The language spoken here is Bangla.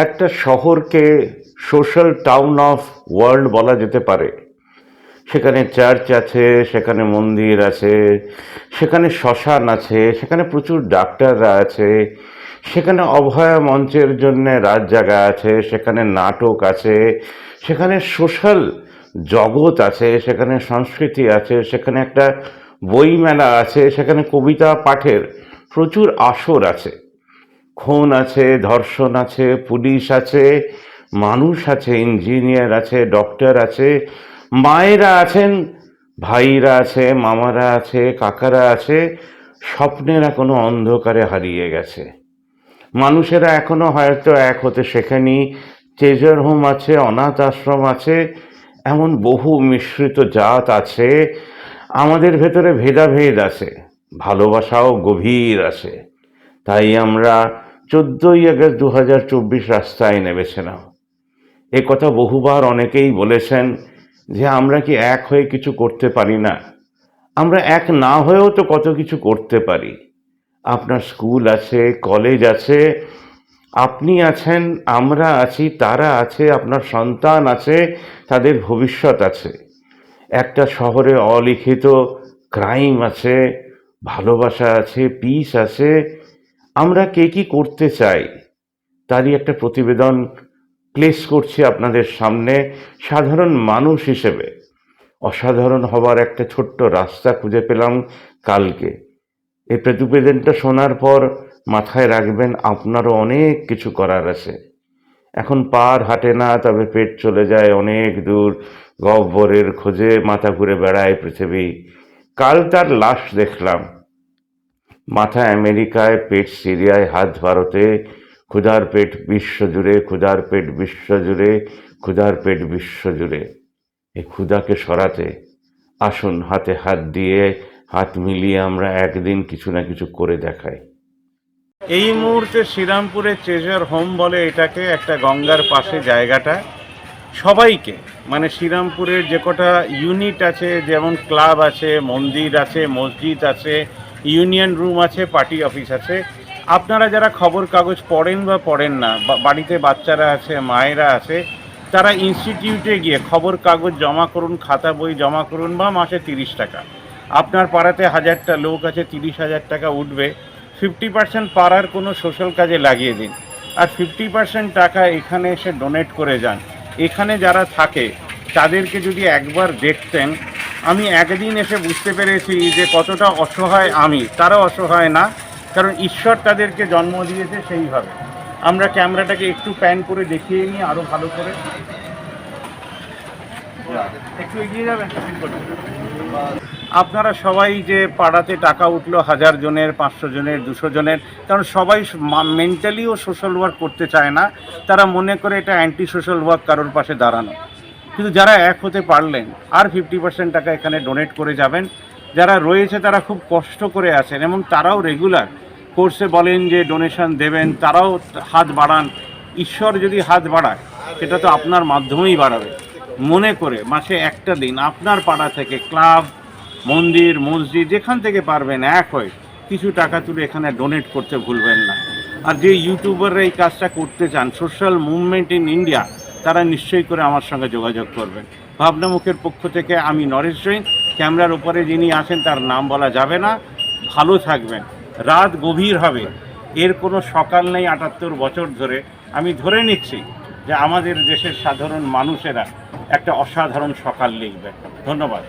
একটা শহরকে সোশ্যাল টাউন অফ ওয়ার্ল্ড বলা যেতে পারে। সেখানে চার্চ আছে, সেখানে মন্দির আছে, সেখানে শ্মশান আছে, সেখানে প্রচুর ডাক্তাররা আছে, সেখানে অভয়া মঞ্চের জন্যে রাত জাগা আছে, সেখানে নাটক আছে, সেখানে সোশ্যাল জগৎ আছে, সেখানে সংস্কৃতি আছে, সেখানে একটা বইমেলা আছে, সেখানে কবিতা পাঠের প্রচুর আসর আছে। খুন আছে, ধর্ষণ আছে, পুলিশ আছে, মানুষ আছে, ইঞ্জিনিয়ার আছে, ডক্টর আছে, মায়েরা আছেন, ভাইরা আছে, মামারা আছে, কাকারা আছে। স্বপ্নেরা কোনো অন্ধকারে হারিয়ে গেছে। মানুষেরা এখনো হয়তো এক হতে শেখেনি। ট্রেজার হোম আছে, অনাথ আশ্রম আছে, এমন বহু মিশ্রিত জাত আছে। আমাদের ভেতরে ভেদাভেদ আছে, ভালোবাসাও গভীর আছে। তাই আমরা 14ই আগস্ট 2024 রাস্তায় নেমেছিলাম। এ কথা বহুবার অনেকেই বলেছেন যে আমরা কি এক হয়ে কিছু করতে পারি না। আমরা এক না হয়েও তো কত কিছু করতে পারি। আপনার স্কুল আছে, কলেজ আছে, আপনি আছেন, আমরা আছি, তারা আছে, আপনার সন্তান আছে, তাদের ভবিষ্যৎ আছে। একটা শহরে অলিখিত ক্রাইম আছে, ভালোবাসা আছে, পিস আছে। আমরা কে কি করতে চাই তারই একটা প্রতিবেদন প্লেস করছি আপনাদের সামনে সাধারণ মানুষ হিসেবে। অসাধারণ হবার একটা ছোট্ট রাস্তা খুঁজে পেলাম কালকে। এই প্রতিবেদনটা শোনার পর মাথায় রাখবেন আপনারও অনেক কিছু করার আছে। এখন পার হাঁটে না, তবে পেট চলে যায় অনেক দূর। গহ্বরের খোঁজে মাথা ঘুরে বেড়ায় পৃথিবী। কাল তার লাশ দেখলাম। মাথা আমেরিকায়, পেট সিরিয়ায়, হাত ভারতে। ক্ষুধার পেট বিশ্বজুড়ে, ক্ষুধার পেট বিশ্বজুড়ে, ক্ষুধার পেট বিশ্বজুড়ে। এই ক্ষুধাকে সরাতে আসুন হাতে হাত দিয়ে, হাত মিলিয়ে আমরা একদিন কিছু না কিছু করে দেখাই। এই মুহূর্তে শ্রীরামপুরে ট্রেজার হোম বলে এটাকে, একটা গঙ্গার পাশে জায়গাটা। সবাইকে মানে শ্রীরামপুরের যে কটা ইউনিট আছে, যেমন ক্লাব আছে, মন্দির আছে, মসজিদ আছে, ইউনিয়ন রুম আছে, পার্টি অফিস আছে, আপনারা যারা খবর কাগজ পড়েন বা পড়েন না, বাড়িতে বাচ্চারা আছে, মায়েরা আছে, তারা ইনস্টিটিউটে গিয়ে খবর কাগজ জমা করুন, খাতা বই জমা করুন, বা মাসে 30 টাকা। আপনার পাড়াতে 1000টা লোক আছে, 30,000 টাকা উঠবে। 50% পাড়ার কোনো সোশ্যাল কাজে লাগিয়ে দিন, আর 50% টাকা এখানে এসে ডোনেট করে যান। এখানে যারা থাকে তাদেরকে যদি একবার দেখতেন, আমি একদিন এসে বুঝতে পেরেছি যে কতটা অসহায় আমি, তারা অসহায় না, কারণ ঈশ্বর তাদেরকে জন্ম দিয়েছে সেইভাবে। আমরা ক্যামেরাটাকে একটু প্যান করে দেখিয়ে নিই আরও ভালো করে। একটু এগিয়ে যাবেন। আপনারা সবাই যে পাড়াতে টাকা উঠলো 1000 জনের, 500 জনের, 200 জনের, কারণ সবাই মেন্টালিও সোশ্যাল ওয়ার্ক করতে চায় না। তারা মনে করে এটা অ্যান্টি সোশ্যাল ওয়ার্ক, কারোর পাশে দাঁড়ানো। কিন্তু যারা এক হতে পারলেন, আর 50% টাকা এখানে ডোনেট করে যাবেন। যারা রয়েছে তারা খুব কষ্ট করে আছেন, এবং তারাও রেগুলার কোর্সে বলেন যে ডোনেশন দেবেন, তারাও হাত বাড়ান। ঈশ্বর যদি হাত বাড়ায়, সেটা তো আপনার মাধ্যমেই বাড়াবে। মনে করে মাসে একটা দিন আপনার পাড়া থেকে ক্লাব, মন্দির, মসজিদ, যেখান থেকে পারবেন এক হয়ে কিছু টাকা তুলে এখানে ডোনেট করতে ভুলবেন না। আর যে ইউটিউবাররা এই কাজটা করতে চান, সোশ্যাল মুভমেন্ট ইন ইন্ডিয়া, তারা নিশ্চয়ই করে আমার সঙ্গে যোগাযোগ করবেন। ভাবনামুখের পক্ষ থেকে আমি নরেশ জৈন। ক্যামেরার ওপরে যিনি আছেন তার নাম বলা যাবে না। ভালো থাকবেন। রাত গভীর হবে, এর কোনো সকাল নেই 78 বছর ধরে। আমি ধরে নিচ্ছি যে আমাদের দেশের সাধারণ মানুষেরা একটা অসাধারণ সকাল লিখবে। ধন্যবাদ।